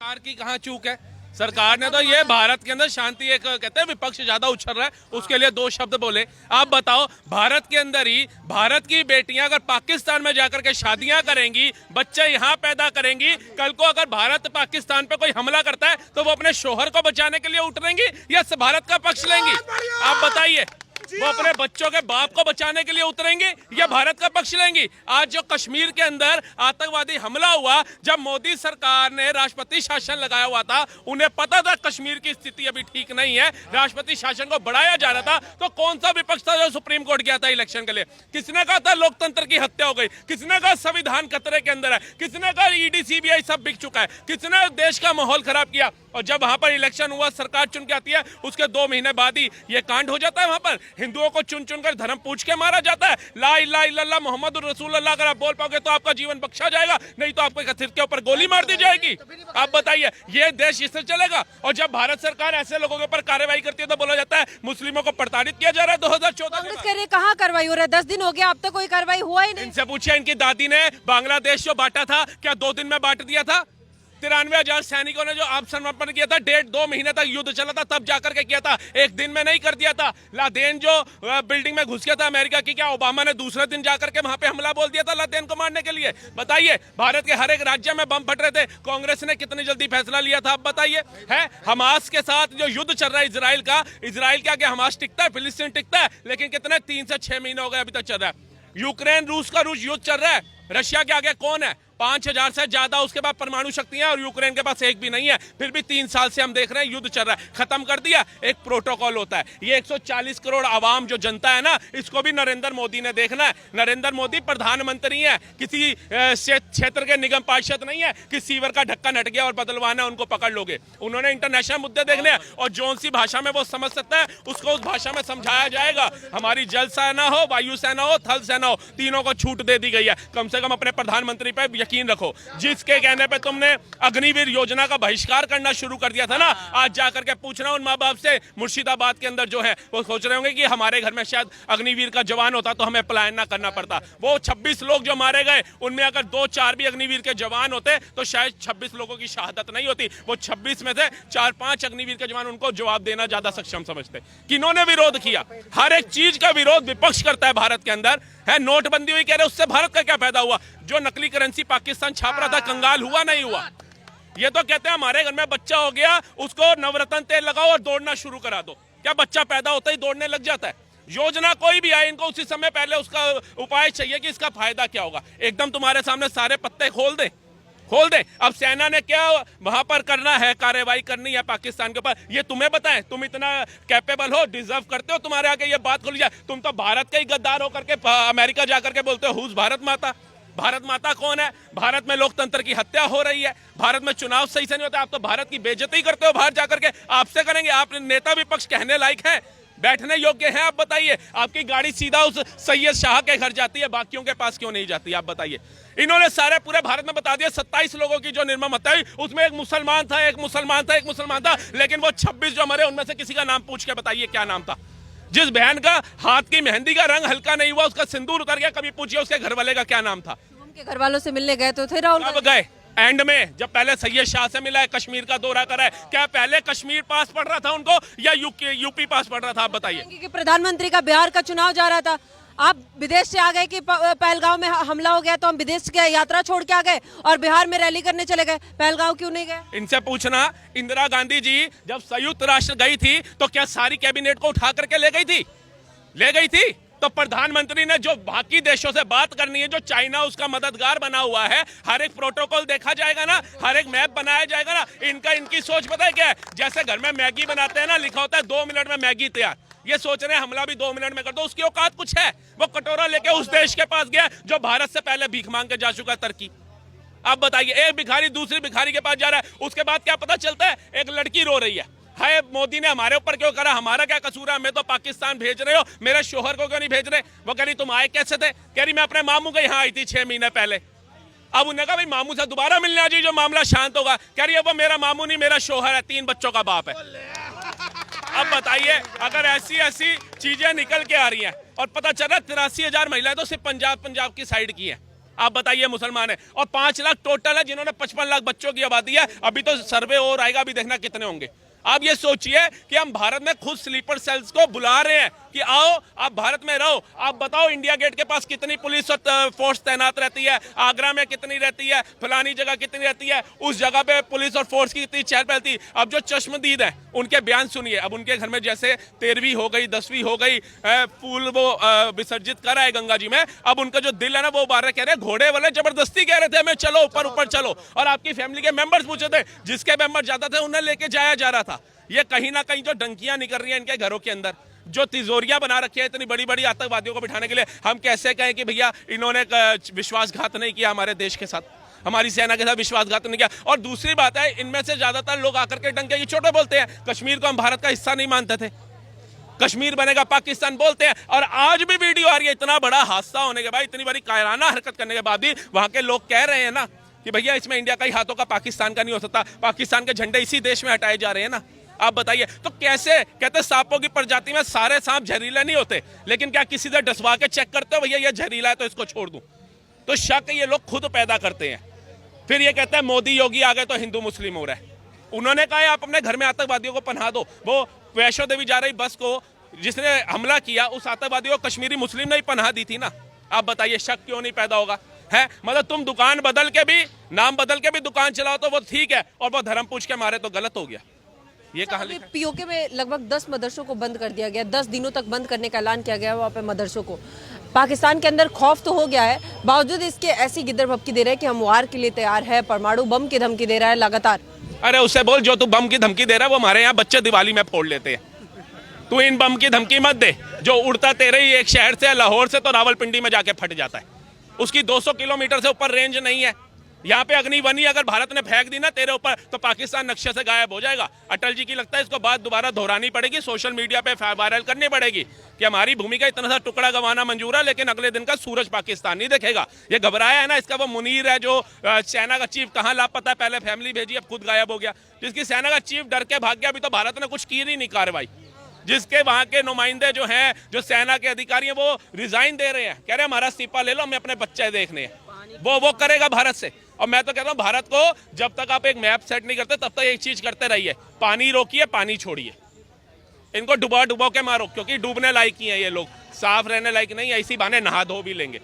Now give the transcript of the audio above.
सरकार की कहाँ चूक है? सरकार ने तो ये भारत के अंदर शांति, एक कहते हैं विपक्ष ज्यादा उछल रहा है उसके लिए दो शब्द बोले। आप बताओ, भारत के अंदर ही भारत की बेटियां अगर पाकिस्तान में जाकर के शादियां करेंगी, बच्चे यहाँ पैदा करेंगी, कल को अगर भारत पाकिस्तान पे कोई हमला करता है तो वो अपने शोहर को बचाने के लिए उतरेंगी या भारत का पक्ष लेंगी? आप बताइए, वो अपने बच्चों के बाप को बचाने के लिए उतरेंगे या भारत का पक्ष लेंगी? आज जो कश्मीर के अंदर आतंकवादी हमला हुआ, जब मोदी सरकार ने राष्ट्रपति शासन लगाया हुआ था, उन्हें पता था कश्मीर की स्थिति अभी ठीक नहीं है, राष्ट्रपति शासन को बढ़ाया जा रहा था, तो कौन सा विपक्ष था जो सुप्रीम कोर्ट गया था इलेक्शन के लिए? किसने कहा था लोकतंत्र की हत्या हो गई? किसने कहा संविधान खतरे के अंदर है? किसने कहा ईडी सीबीआई सब बिक चुका है? किसने देश का माहौल खराब किया? और जब वहां पर इलेक्शन हुआ, सरकार चुन के आती है, उसके 2 महीने बाद ही ये कांड हो जाता है। वहां पर हिंदुओं को चुन चुन कर धर्म पूछ के मारा जाता है। ला इलाहा इल्लल्लाह मोहम्मद रसूलुल्लाह अगर आप बोल पाओगे तो आपका जीवन बख्शा जाएगा, नहीं तो आपके सिर के ऊपर गोली मार दी जाएगी। आप बताइए, ये देश इससे चलेगा? और जब भारत सरकार ऐसे लोगों के ऊपर कार्रवाई करती है तो बोला जाता है मुस्लिमों को प्रताड़ित किया जा रहा है। 2014 के कहाँ कार्रवाई हो रहा है? 10 दिन हो गया, अब तक कोई कार्रवाई हुआ ही नहीं। इनसे पूछिए, इनकी दादी ने बांग्लादेश जो बांटा था, क्या 2 दिन में बांट दिया था? 93,000 सैनिकों ने जो आत्मसमर्पण किया था, 1.5-2 महीने तक युद्ध चला था, तब जाकर के किया था, एक दिन में नहीं कर दिया था। लादेन जो बिल्डिंग में घुस गया था अमेरिका की, क्या ओबामा ने दूसरे दिन जाकर के वहां पे हमला बोल दिया था लादेन को मारने के लिए? बताइए, भारत के हर एक राज्य में बम फट रहे थे, कांग्रेस ने कितनी जल्दी फैसला लिया था? आप बताइए। है हमास के साथ जो युद्ध चल रहा है इजराइल का, इजराइल के आगे हमास टिकता है, फिलिस्तीन टिकता है, लेकिन कितने 3 से 6 महीने हो गए अभी तक चल रहा है। यूक्रेन रूस का युद्ध चल रहा है, रशिया के आगे कौन है? 5,000 से ज्यादा उसके बाद परमाणु शक्तियां, और यूक्रेन के पास एक भी नहीं है, फिर भी 3 साल से हम देख रहे हैं युद्ध चल रहा है। खत्म कर दिया, एक प्रोटोकॉल होता है। ये 140 करोड़ आवाम जो जनता है ना, इसको भी नरेंद्र मोदी ने देखना है। नरेंद्र मोदी प्रधानमंत्री है, किसी क्षेत्र के निगम पार्षद नहीं है कि सीवर का ढक्कन हट गया और बदलवाना उनको पकड़ लोगे। उन्होंने इंटरनेशनल मुद्दे देखने हैं, और जौन सी भाषा में वो समझ सकता है उसको उस भाषा में समझाया जाएगा। हमारी जल सेना हो, वायु सेना हो, थल सेना हो, तीनों को छूट दे दी गई है। कम से कम अपने प्रधानमंत्री पे यकीन रखो। जिसके कहने पे तुमने अग्निवीर योजना का बहिष्कार करना शुरू कर दिया था ना, आज जाकर के पूछना उन माँ बाप से, मुर्शिदाबाद के अंदर जो है वो सोच रहे होंगे कि हमारे घर में शायद अग्निवीर का जवान होता तो हमें पलायन ना करना पड़ता। वो 26 लोग जो मारे गए, उनमें अगर 2-4 भी अग्निवीर के जवान होते तो शायद 26 लोगों की शहादत नहीं होती। वो 26 में से 4-5 अग्निवीर के जवान उनको जवाब देना ज्यादा सक्षम समझते। किन्होंने विरोध किया? हर एक चीज का विरोध विपक्ष करता है भारत के अंदर। है नोटबंदी हुई, कह रहे उससे भारत का क्या फायदा हुआ? जो नकली करेंसी पाकिस्तान छाप रहा था, कंगाल हुआ नहीं हुआ? ये तो कहते हैं हमारे घर में बच्चा हो गया, उसको नवरत्न तेल लगाओ और दौड़ना शुरू करा दो। क्या बच्चा पैदा होता ही दौड़ने लग जाता है? योजना कोई भी आए, इनको उसी समय पहले उसका उपाय चाहिए कि इसका फायदा क्या होगा। एकदम तुम्हारे सामने सारे पत्ते खोल दे। अब सेना ने क्या वहां पर करना है, कार्रवाई करनी है पाकिस्तान के ऊपर, ये तुम्हें बताएं? तुम इतना कैपेबल हो, डिजर्व करते हो, तुम्हारे आगे ये बात खोली जाए? तुम तो भारत के ही गद्दार होकर के अमेरिका जाकर के बोलते हो हुज भारत माता। भारत माता कौन है? भारत में लोकतंत्र की हत्या हो रही है, भारत में चुनाव सही से नहीं होता, आप तो भारत की बेइज्जती करते हो बाहर जाकर के। आपसे करेंगे? आप नेता विपक्ष कहने लायक है, बैठने योग्य है? आप बताइए। आपकी गाड़ी सीधा उस सैयद शाह के घर जाती है, बाकियों के पास क्यों नहीं जाती? आप बताइए। इन्होंने सारे पूरे भारत में बता दिया 27 लोगों की जो निर्मम हत्या हुई, उसमें एक मुसलमान था, एक मुसलमान था, एक मुसलमान था, लेकिन वो 26 जो मरे उनमें से किसी का नाम पूछ के बताइए क्या नाम था? जिस बहन का हाथ की मेहंदी का रंग हल्का नहीं हुआ, उसका सिंदूर उतर गया, कभी पूछिए उसके घर वाले का क्या नाम था? उनके घर वालों से मिलने गए तो थे राहुल गांधी? गए एंड में, जब पहले सैयद शाह से मिला है, कश्मीर का दौरा करा है, क्या पहले कश्मीर पास पड़ रहा था उनको या यूपी पास पड़ रहा था? आप बताइए। कि प्रधानमंत्री का बिहार का चुनाव जा रहा था, आप विदेश से आ गए कि पहलगांव में हमला हो गया तो हम विदेश की यात्रा छोड़ के आ गए और बिहार में रैली करने चले गए, पहलगांव क्यों नहीं गए? इनसे पूछना, इंदिरा गांधी जी जब संयुक्त राष्ट्र गई थी तो क्या सारी कैबिनेट को उठा करके ले गई थी? ले गई थी। तो प्रधानमंत्री ने जो बाकी देशों से बात करनी है, जो चाइना उसका मददगार बना हुआ है, हर एक प्रोटोकॉल देखा जाएगा ना, हर एक मैप बनाया जाएगा ना। इनकी सोच पता है क्या है? जैसे घर में मैगी बनाते हैं ना, लिखा होता है 2 मिनट में मैगी तैयार, ये सोच रहे हैं हमला भी 2 मिनट में कर दो। उसकी औकात कुछ है? वो कटोरा लेके उस देश के पास गया जो भारत से पहले भीख मांग के जा चुका है, तुर्की। आप बताइए, एक भिखारी दूसरी भिखारी के पास जा रहा है, उसके बाद क्या पता चलता है? एक लड़की रो रही है, हाय मोदी ने हमारे ऊपर क्यों करा, हमारा क्या कसूर है, हमें तो पाकिस्तान भेज रहे हो, मेरे शोहर को क्यों नहीं भेज रहे? वो कह रही तुम आए कैसे थे? कह रही मैं अपने मामू के यहाँ आई थी 6 महीने पहले। अब उन्हें कहा भाई मामू से दोबारा मिलने आ जाइए, जो मामला शांत होगा। कह रही है वो मेरा मामू नहीं, मेरा शोहर है, 3 बच्चों का बाप है। अब बताइए, अगर ऐसी चीजें निकल के आ रही हैं, और पता चला 83,000 महिलाएं तो सिर्फ पंजाब की साइड की हैं। आप बताइए मुसलमान है, और 5 लाख टोटल है जिन्होंने 55 लाख बच्चों की आबादी है। अभी तो सर्वे और आएगा, अभी देखना कितने होंगे। आप ये सोचिए कि हम भारत में खुद स्लीपर सेल्स को बुला रहे हैं कि आओ आप भारत में रहो। आप बताओ इंडिया गेट के पास कितनी पुलिस और फोर्स तैनात रहती है, आगरा में कितनी रहती है, फलानी जगह कितनी रहती है, उस जगह पे पुलिस और फोर्स की कितनी चहल पहल थी। अब जो चश्मदीद है उनके बयान सुनिए। अब उनके घर में जैसे 13वीं हो गई, 10वीं हो गई, फूल वो विसर्जित कर आए गंगा जी में। अब उनका जो दिल है ना वो बाहर कह रहे हैं, घोड़े वाले जबरदस्ती कह रहे थे हमें चलो ऊपर ऊपर चलो, और आपकी फैमिली के मेंबर्स पूछे थे, जिसके मेंबर ज्यादा थे उन्हें लेके जाया जा रहा था। ये कहीं ना कहीं जो डंकियां निकल रही हैं इनके घरों के अंदर, जो तिजोरियां बना रखी है इतनी बड़ी बड़ी आतंकवादियों को बिठाने के लिए, हम कैसे कहें कि भैया इन्होंने विश्वासघात नहीं किया हमारे देश के साथ, हमारी सेना के साथ विश्वासघात नहीं किया। और दूसरी बात है, इनमें से ज्यादातर लोग आकर के डंके की चोटें बोलते हैं, कश्मीर को हम भारत का हिस्सा नहीं मानते थे, कश्मीर बनेगा पाकिस्तान बोलते हैं। और आज भी वीडियो आ रही है, इतना बड़ा हादसा होने के बाद, इतनी बड़ी कायराना हरकत करने के बाद भी वहां के लोग कह रहे हैं ना कि भैया इसमें इंडिया का ही हाथों का पाकिस्तान का नहीं हो सकता, पाकिस्तान के झंडे इसी देश में हटाए जा रहे हैं ना। आप बताइए, तो कैसे कहते सांपों की प्रजाति में सारे सांप जहरीले नहीं होते, लेकिन क्या किसी से डसवा के चेक करते हो भैया ये जहरीला है तो इसको छोड़ दूं? तो शक ये लोग खुद पैदा करते हैं। फिर ये कहते हैं मोदी योगी आ गए तो हिंदू मुस्लिम हो रहा है। उन्होंने कहा आप अपने घर में आतंकवादियों को पनाह दो। वो वैष्णो देवी जा रही बस को जिसने हमला किया, उस आतंकवादी को कश्मीरी मुस्लिम ने ही पनाह दी थी ना। आप बताइए शक क्यों नहीं पैदा होगा? है मतलब तुम दुकान बदल के भी, नाम बदल के भी दुकान चलाओ तो वो ठीक है, और वो धर्म पूछ के मारे तो गलत हो गया। ये कहा लिखा है? पीओके में लगभग 10 मदरसों को बंद कर दिया गया, 10 दिनों तक बंद करने का ऐलान किया गया वहाँ पे मदरसों को। पाकिस्तान के अंदर खौफ तो हो गया है, बावजूद इसके ऐसी गिद्दर भपकी दे रहे हैं कि हम वार के लिए तैयार है, परमाणु बम की धमकी दे रहा है लगातार। अरे उससे बोल, जो तू बम की धमकी दे रहा है वो हमारे यहाँ बच्चे दिवाली में फोड़ लेते हैं। तू इन बम की धमकी मत दे, जो उड़ता तेरे ही एक शहर से, लाहौर से तो रावलपिंडी में जाके फट जाता है। उसकी 200 किलोमीटर से ऊपर रेंज नहीं है। यहाँ पे अग्निवनी अगर भारत ने फेंक दी ना तेरे ऊपर तो पाकिस्तान नक्शे से गायब हो जाएगा। अटल जी की लगता है इसको बात दोबारा दोहरानी पड़ेगी, सोशल मीडिया पे वायरल करनी पड़ेगी कि हमारी भूमि का इतना सा टुकड़ा गंवाना मंजूर है, लेकिन अगले दिन का सूरज पाकिस्तान नहीं देखेगा। ये घबराया है ना, इसका वो मुनीर है जो सेना का चीफ कहाँ लापता है, पहले फैमिली भेजी अब खुद गायब हो गया। जिसकी सेना का चीफ डर के भाग गया, अभी तो भारत ने कुछ की नहीं कार्रवाई। जिसके वहां के नुमाइंदे जो हैं, जो सेना के अधिकारी हैं, वो रिजाइन दे रहे हैं, कह रहे हैं हमारा इस्तीफा ले लो, हमें अपने बच्चे देखने हैं। वो करेगा भारत से। और मैं तो कहता हूँ भारत को जब तक आप एक मैप सेट नहीं करते तब तक एक चीज करते रहिए, पानी रोकिए, पानी छोड़िए, इनको डुबा डुबा के मारो, क्योंकि डूबने लायक ही है ये लोग, साफ रहने लायक नहीं, ऐसी बहाने नहा धो भी लेंगे।